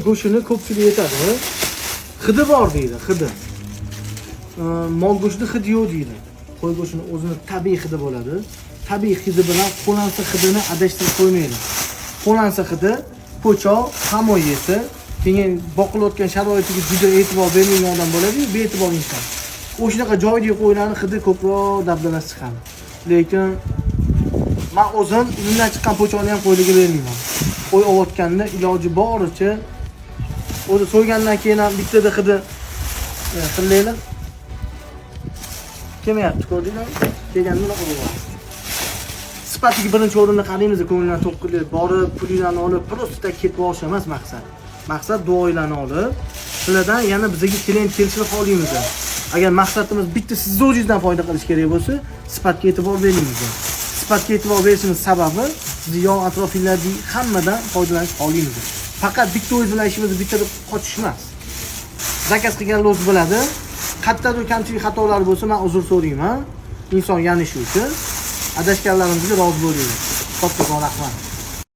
Go'shtini ko'pchilik aytadi. Hidi bor deydi, hidi. Mol go'shti hidi yo'q deydi. Qo'y go'shtini o'zini tabiiy hidi bo'ladi. Tabiiy hidi bilan qo'lansa hidini adashtirib qo'ymaydi. Qo'lansa hidi po'choq, hamoy yesa, keyin boqilayotgan sharoitiga juda e'tibor bermagan odam bo'ladi-yu, bee'tibor inson. O'shanaqa joydagi qo'ylarning hidi ko'proq dabdalasi chiqadi. Lekin men o'zim undan chiqqan po'choqni ham qo'ylarga bermayman. Qo'y ovotganda iloji boricha o'zi so'ygandan keyin ham bittada hidi qillaylar. Kelmayapti, ko'rdinglarmi? Kelganda unaqa bo'ladi. Sifatiga birinchi o'rinda qaraymiz, ko'ngildan to'q qilib, borib pulinglarni olib, просто ketib olish emas maqsad. Maqsad duoinglarni olib, sizlardan yana bizga klient kelishini xohlaymiz. Agar maqsadimiz bitta sizni o'zingizdan foyda qilish kerak bo'lsa, sifatga e'tibor beringiz. Sifatga e'tibor berishimiz sababi sizni yon atrofinglardagi hammadan foydalanish xohlaymiz. Faqat bitta o'z bilan ishimizni bitta qochish emas. Zakaz qilganlar o'zi biladi. Qayerdadir kamchilik xatolar bo'lsa, men uzr so'rayman. Inson yanishi uchun adashganlarimizga rozi bo'laylik. Katta rahmat.